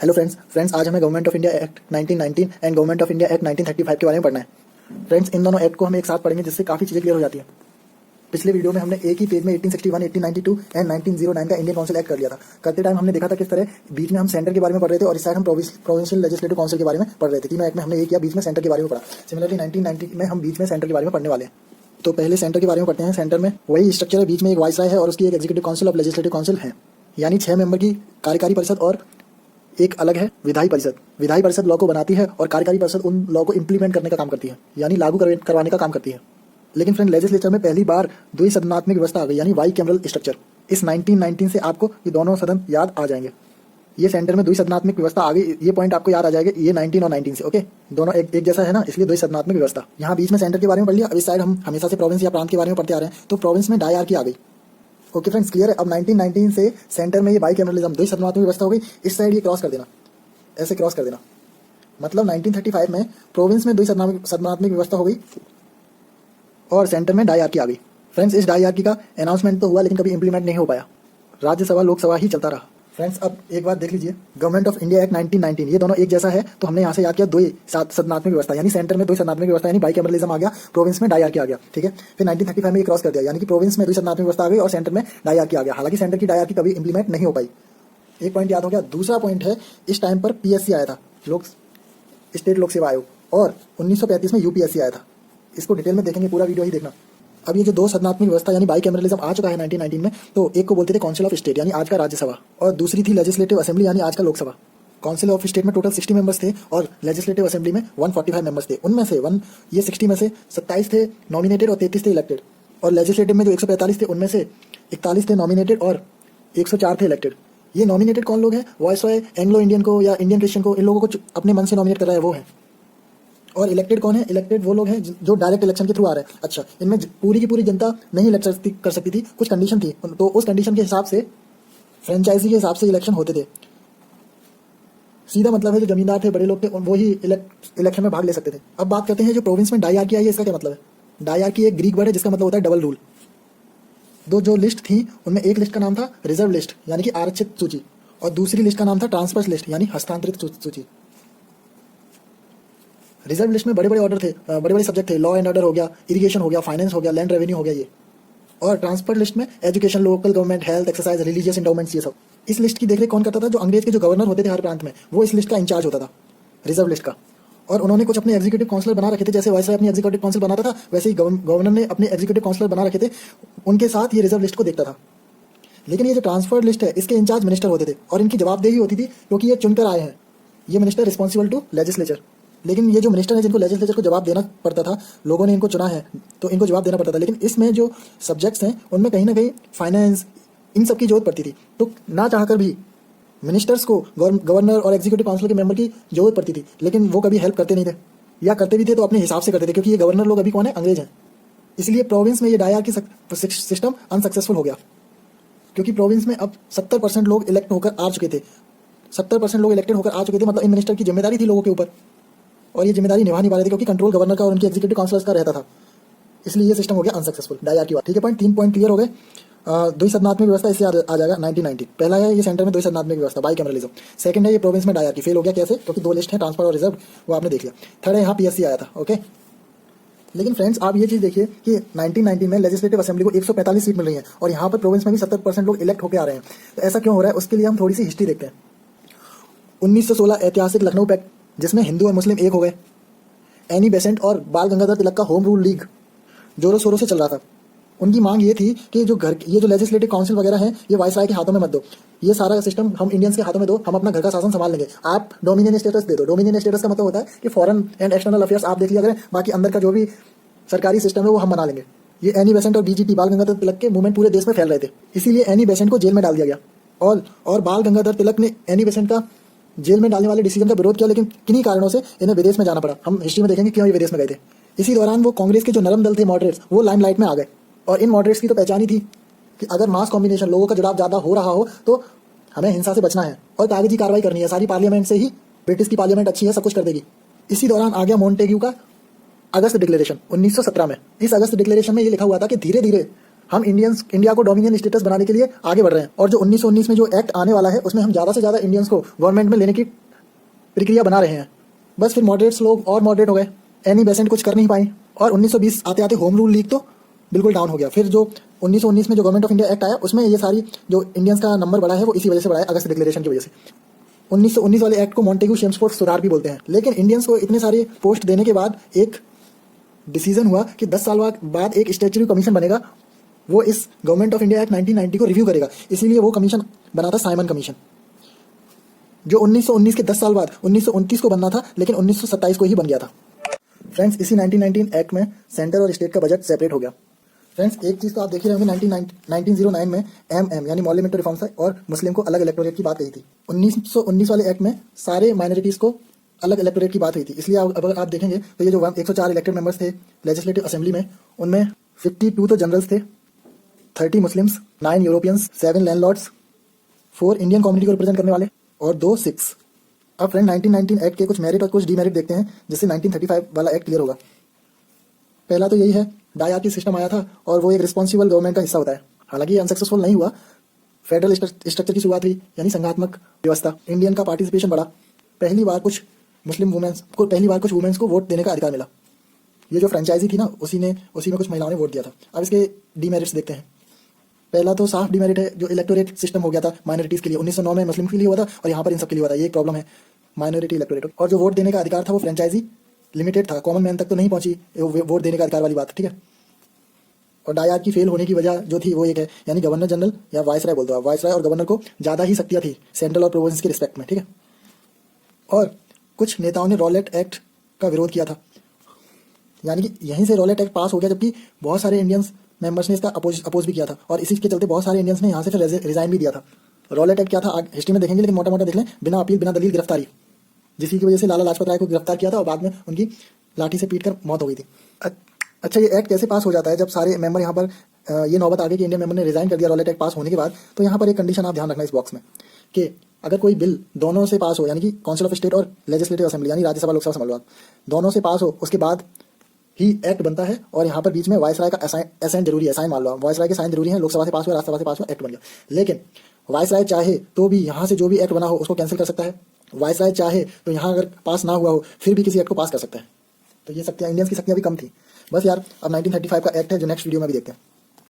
Hello friends आज हमें government of India act 1919 and government of India act 1935 के बारे में पढ़ना है। फ्रेंड्स इन दोनों एक्ट को हम एक साथ पढ़ेंगे जिससे काफ़ी चीज़ें क्लियर हो जाती है। पिछले वीडियो में हमने एक ही पेज में 1861, 1892 एंड 1909 का इंडियन काउंसिल एक्ट कर लिया था। करते टाइम हमने देखा था किस तरह बीच में हम सेंटर के बारे में पढ़ रहे थे और इस साइड हम प्रोविंशियल लेजिस्लेटिव काउंसिल के बारे में पढ़ रहे थे। तीनों एक्ट में हमने ये किया, बीच में सेंटर के बारे में पढ़ा। सिमिलरली 1990 में हम बीच में सेंटर के बारे में पढ़ने वाले हैं। तो पहले सेंटर के बारे में पढ़ते हैं। सेंटर में वही स्ट्रक्चर है, बीच में एक वाइसराय है और उसकी एक executive council of legislative council है, यानी 6 मेंबर की कार्यकारी परिषद और एक अलग है विधायी परिषद। विधायी परिषद लॉ को बनाती है और कार्यकारी परिषद उन लॉ को इंप्लीमेंट करने का काम करती है, यानी लागू करवाने का काम करती है। लेकिन फ्रेंड लेजिस्लेचर में पहली बार द्विसदनात्मक व्यवस्था आ गई, यानी बाई कैमरल स्ट्रक्चर। इस 1919 से आपको ये दोनों सदन याद आ जाएंगे। ये सेंटर में द्विसदनात्मक व्यवस्था आ गई, ये पॉइंट आपको याद आ जाएगा। ये 19 और 19 से ओके, दोनों एक जैसा है ना, इसलिए द्विसदनात्मक व्यवस्था। यहाँ बीच में सेंटर के बारे में पढ़ लिया। अब इस साइड हम हमेशा से प्रोविंस या प्रांत के बारे में पढ़ते आ रहे हैं, तो प्रोविंस में डायरकी आ गई। ओके फ्रेंड्स, क्लियर है। अब 1919 से सेंटर में ये बाई कैमरलिज्म द्विसदनात्मक व्यवस्था हो गई। इस साइड ये क्रॉस कर देना, ऐसे क्रॉस कर देना, मतलब 1935 में प्रोविंस में द्विसदनात्मक व्यवस्था हो गई और सेंटर में डायरकी आ गई। फ्रेंड्स इस डायरकी का अनाउंसमेंट तो हुआ लेकिन कभी इंप्लीमेंट नहीं हो पाया। राज्यसभा लोकसभा ही चलता रहा। फ्रेंड्स अब एक बात देख लीजिए, गवर्नमेंट ऑफ इंडिया एक्ट 1919, ये दोनों एक जैसा है, तो हमने यहाँ से याद किया द्विसदनात्मक व्यवस्था, यानी सेंटर में द्विसदनात्मक व्यवस्था यानी बाइकैमरलिज्म आ गया, प्रोविंस में डायरकी आ गया। ठीक है, फिर 1935 में ये क्रॉस कर दिया, यानी कि प्रोविंस में द्विसदनात्मक व्यवस्था आ गई और सेंटर में डायरकी आ गया। हालांकि सेंटर की डायरकी कभी इंप्लीमेंट नहीं हो पाई। एक पॉइंट याद हो गया। दूसरा पॉइंट है, इस टाइम पर पीएससी आया था, स्टेट लोक सेवा आयोग, और 1935 में यूपीएससी आया था। इसको डिटेल में देखेंगे, पूरा वीडियो ही देखना। अब ये जो दो सदनात्मक व्यवस्था यानी बाइकैमरलिज्म आ चुका है 1919 में, तो एक को बोलते थे काउंसिल ऑफ स्टेट यानी आज का राज्यसभा, और दूसरी थी लेजिस्लेटिव असेंबली यानी आज का लोकसभा। काउंसिल ऑफ स्टेट में टोटल 60 मेंबर्स थे और लेजिस्लेटिव असेंबली में 145 मेंबर्स थे। उनमें से 60 में से 27 थे नॉमिनेटेड और 33 थे इलेक्टेड, और लेजिस्लेटिव में जो 145 थे उनमें से 41 थे नॉमिनेटेड और 104 थे इलेक्टेड। ये नॉमिनेटेड कौन लोग हैं? वॉइसरॉय एंग्लो इंडियन को या इंडियन क्रिश्चियन को, इन लोगों को अपने मन से नॉमिनेट कर रहा है वो है। और इलेक्टेड कौन है? इलेक्टेड वो लोग हैं जो डायरेक्ट इलेक्शन के थ्रू आ रहे हैं। अच्छा, इनमें पूरी की पूरी जनता नहीं इलेक्ट कर सकती थी, कुछ कंडीशन थी, तो उस कंडीशन के हिसाब से फ्रेंचाइजी के हिसाब से इलेक्शन होते थे। सीधा मतलब है जो जमींदार थे, बड़े लोग थे, वो ही इलेक्शन में भाग ले सकते थे। अब बात करते हैं जो प्रोविंस में डायरकी आई है, इसका क्या मतलब है? डायरकी एक ग्रीक वर्ड है जिसका मतलब होता है डबल रूल। जो लिस्ट थी उनमें एक लिस्ट का नाम था रिजर्व लिस्ट यानी कि आरक्षित सूची, और दूसरी लिस्ट का नाम था ट्रांसफर लिस्ट यानी हस्तांतरित सूची। रिजर्व लिस्ट में बड़े बड़े ऑर्डर थे, बड़े बड़े सब्जेक्ट थे, लॉ एंड ऑर्डर हो गया, इरिगेशन हो गया, फाइनेंस हो गया, लैंड रेवेन्यू हो गया ये। और ट्रांसफर लिस्ट में education, local government, health, exercise, religious endowments, ये सब। इस लिस्ट की देखरेख कौन करता था? जो अंग्रेज के जो गवर्नर होते थे हर प्रांत में, वो इस लिस्ट का इंचार्ज होता था, रिजर्व लिस्ट का। और उन्होंने कुछ अपने एग्जीक्यूटिव काउंसिलर बना रखे थे, जैसे वाइसराय अपनी एग्जीक्यूटिव काउंसिल बनाता था, वैसे ही गवर्नर ने अपने एग्जीक्यूटिव काउंसिलर बना रखे थे, उनके साथ ये रिजर्व लिस्ट को देखता था। लेकिन ये जो ट्रांसफर लिस्ट है, इसके इंचार्ज मिनिस्टर होते थे और इनकी जवाबदेही होती थी, क्योंकि ये चुनकर आए हैं। ये मिनिस्टर रिस्पॉन्सिबल टू लेजिस्लेचर। लेकिन ये जो मिनिस्टर है जिनको लेजिस्लेचर को जवाब देना पड़ता था, लोगों ने इनको चुना है तो इनको जवाब देना पड़ता था। लेकिन इसमें जो सब्जेक्ट्स हैं उनमें कहीं ना कहीं फाइनेंस, इन सब की जरूरत पड़ती थी, तो ना चाहकर भी मिनिस्टर्स को गवर्नर और एग्जीक्यूटिव काउंसिल के मेंबर की जरूरत पड़ती थी। लेकिन वो कभी हेल्प करते नहीं थे, या करते भी थे तो अपने हिसाब से करते थे, क्योंकि ये गवर्नर लोग अभी कौन है? अंग्रेज हैं। इसलिए प्रोविंस में ये डायरकी सिस्टम अनसक्सेसफुल हो गया, क्योंकि प्रोविंस में अब 70% लोग इलेक्ट होकर आ चुके थे। 70% लोग इलेक्टेड होकर आ चुके थे, मतलब इन मिनिस्टर की जिम्मेदारी थी लोगों के ऊपर, और ये जिम्मेदारी निभा नहीं पा रहे थे क्योंकि कंट्रोल गवर्नर का और उनके एग्जीक्यूटिव काउंसिलर्स का रहता था। इसलिए ये सिस्टम हो गया अनसक्सेसफुल, डायरकी वाला। ठीक है, 3 पॉइंट क्लियर हो गए। द्विसदनात्मक व्यवस्था इससे आ जाएगा 1990। पहला है ये सेंटर में द्विसदनात्मक व्यवस्था बाइकैमरलिज्म। सेकंड है ये प्रोविंस में डायरकी फेल हो गया। कैसे? क्योंकि 2 लिस्ट है, ट्रांसफर और रिजर्व, वो आपने देख लिया। थर्ड है यहाँ पीएससी आया था। ओके, लेकिन फ्रेंड्स आप ये चीज़ देखिए कि 1919 में लेजिस्लेटिव असेंबली को 145 सीट मिल रही है और यहाँ पर प्रोविंस में भी 70% लोग इलेक्ट होकर आ रहे हैं। तो ऐसा क्यों हो रहा है? उसके लिए हम थोड़ी सी हिस्ट्री देखते हैं। 1916 ऐतिहासिक लखनऊ पैक्ट, जिसमें हिंदू और मुस्लिम एक हो गए। एनी बेसेंट और बाल गंगाधर तिलक का होम रूल लीग जोरों शोरों से चल रहा था। उनकी मांग ये थी कि ये जो लेजिस्लेटिव काउंसिल वगैरह है, ये वाइसराय के हाथों में मत दो, ये सारा सिस्टम हम इंडियंस के हाथों में दो, हम अपना घर का शासन संभाल लेंगे, आप डोमिनियन स्टेटस दे दो। डोमिनियन स्टेटस का मतलब होता है कि फॉरेन एंड एक्सटर्नल अफेयर्स आप देख लिया करें, बाकी अंदर का जो भी सरकारी सिस्टम है वो हम बना लेंगे। ये एनी बेसेंट और बीजीटी बाल गंगाधर तिलक के मूवमेंट पूरे देश में फैल रहे थे, इसीलिए एनी बेसेंट को जेल में डाल दिया गया। और बाल गंगाधर तिलक ने एनी बेसेंट का जेल में डालने वाले डिसीजन का विरोध किया, लेकिन किन्हीं कारणों से इन्हें विदेश में जाना पड़ा। हम हिस्ट्री में देखेंगे क्यों ये विदेश में गए थे। इसी दौरान वो कांग्रेस के जो नरम दल थे, मॉडरेट्स, वो लाइमलाइट में आ गए। और इन मॉडरेट्स की तो पहचान ही थी कि अगर मास कॉम्बिनेशन, लोगों का जुड़ाव ज़्यादा हो रहा हो तो हमें हिंसा से बचना है और कागजी कार्रवाई करनी है। सारी पार्लियामेंट से ही, ब्रिटिश की पार्लियामेंट अच्छी है, सब कुछ कर देगी। इसी दौरान आ गया मोंटेग्यू का अगस्त डिक्लेरेशन 1917 में। इस अगस्त डिक्लेरेशन में ये लिखा हुआ था कि धीरे धीरे हम इंडिया को डोमिनियन स्टेटस बनाने के लिए आगे बढ़ रहे हैं। और जो 1919 में जो एक्ट आने वाला है उसमें हम ज़्यादा से ज़्यादा इंडियंस को गवर्नमेंट में लेने की प्रक्रिया बना रहे हैं। बस फिर मॉडरेट्स लोग और मॉडरेट हो गए, एनी बेसेंट कुछ कर नहीं पाई, और 1920 आते आते होम रूल लीग तो बिल्कुल डाउन हो गया। फिर जो 1919 में जो गवर्नमेंट ऑफ इंडिया एक्ट आया उसमें ये सारी जो इंडियंस का नंबर बढ़ा है वो इसी वजह से बढ़ा है, अगस्त डिक्लेरेशन की वजह से। 1919 वाले एक्ट को मॉन्टेगू शेम्सफोर्ड सुरार भी बोलते हैं। लेकिन इंडियंस को इतने सारे पोस्ट देने के बाद एक डिसीजन हुआ कि 10 साल बाद एक स्टैट्यूटरी कमीशन बनेगा, वो इस गवर्नमेंट ऑफ इंडिया एक्ट 1990 को रिव्यू करेगा। इसीलिए वो कमीशन बना था साइमन कमीशन, जो 1919 के 10 साल बाद 1929 को बनना था, लेकिन 1927 को ही बन गया था। फ्रेंड्स, इसी 1919 एक्ट में सेंटर और स्टेट का बजट सेपरेट हो गया। फ्रेंड्स, एक चीज़ तो आप देख ही रहे होंगे, 1909 में एमएम यानी मॉर्लिमेंटरी रिफॉर्म्स और मुस्लिम को अलग इलेक्टोरेट की बात कही थी। 1919 वाले एक्ट में सारे माइनॉरिटीज़ को अलग इलेक्टोरेट की बात हुई थी। इसलिए अगर आप देखेंगे तो ये जो 104 इलेक्टेड मेंबर्स थे लेजिस्लेटिव असेंबली में, उनमें 52 तो जनरल्स थे, 30 Muslims, 9 Europeans, 7 landlords, 4 Indian community को रिप्रेजेंट करने वाले और 2 सिख्स। अब फ्रेंड 1919 एक्ट के कुछ मेरिट और कुछ डीमेरिट देखते हैं, जिससे 1935 वाला एक्ट क्लियर होगा। पहला तो यही है, डायआर्की सिस्टम आया था और वो एक रिस्पॉन्सिबल गवर्नमेंट का हिस्सा होता है। हालांकि ये अनसक्सेसफुल नहीं हुआ। फेडरल स्ट्रक्चर की शुरुआत हुई, यानी संघात्मक व्यवस्था। इंडियन का पार्टिसिपेशन बढ़ा। पहली बार कुछ वुमेन्स को वोट देने का अधिकार मिला। ये जो फ्रेंचाइजी थी ना, उसी में कुछ महिलाओं ने वोट दिया था। अब इसके डीमेरिट्स देखते हैं। पहला तो साफ डीमेरिट है, जो इलेक्टोरेट सिस्टम हो गया था माइनॉरिटीज़ के लिए। 1909 में मुस्लिम के लिए हुआ था और यहाँ पर इन सब के लिए हुआ था। ये एक प्रॉब्लम है माइनॉरिटी इलेक्टोरेट। और जो वोट देने का अधिकार था वो फ्रेंचाइजी लिमिटेड था, कॉमन मैन तक तो नहीं पहुंची वोट देने का अधिकार वाली बात, ठीक है। और डायआर्की फेल होने की वजह जो थी वो एक है, यानी गवर्नर जनरल या वाइसराय बोलते हो, वाइसराय और गवर्नर को ज़्यादा ही शक्तियाँ थी सेंट्रल और प्रोविंस के रिस्पेक्ट में, ठीक है। और कुछ नेताओं ने रॉलेट एक्ट का विरोध किया था, यानी कि यहीं से रॉलेट एक्ट पास हो गया, जबकि बहुत सारे इंडियंस मेंबर्स ने इसका अपोज भी किया था। और इसी के चलते बहुत सारे इंडियंस ने यहाँ से फिर रिजाइन भी दिया था। रॉलेट एक्ट क्या था हिस्ट्री में देखेंगे, लेकिन मोटा मोटा देख लें, बिना अपील बिना दलील गिरफ्तारी, जिसकी वजह से लाला लाजपत राय को गिरफ्तार किया था और बाद में उनकी लाठी से पीट कर मौत हो गई थी। अच्छा, ये एक्ट कैसे पास हो जाता है? जब सारे मेंबर यहाँ पर ये नौबत आ गई कि इंडियन मेंबर ने रिजाइन कर दिया रॉलेट एक्ट पास होने के बाद, तो यहाँ पर एक कंडीशन आप ध्यान रखना इस बॉक्स में कि अगर कोई बिल दोनों से पास हो, यानी कि काउंसिल ऑफ स्टेट और लेजिस्लेटिव असेंबली यानी राज्यसभा लोकसभा समझ लो आप, दोनों से पास हो, उसके बाद ही एक्ट बनता है। और यहाँ पर बीच में वाइसराय का असाइन जरूरी है, साइन मान लो, वाइसराय के साइन जरूरी है। लोकसभा से पास हुआ, राज्यसभा से पास हुआ, एक्ट बन गया। लेकिन वाइसराय चाहे तो भी यहाँ से जो भी एक्ट बना हो उसको कैंसिल कर सकता है। वाइसराय चाहे तो यहाँ अगर पास ना हुआ हो फिर भी किसी एक्ट को पास कर सकता है। तो ये शक्तियाँ, इंडियंस की शक्तियाँ भी कम थी। बस यार, अब 1935 का एक्ट है जो नेक्स्ट वीडियो में भी देखते हैं।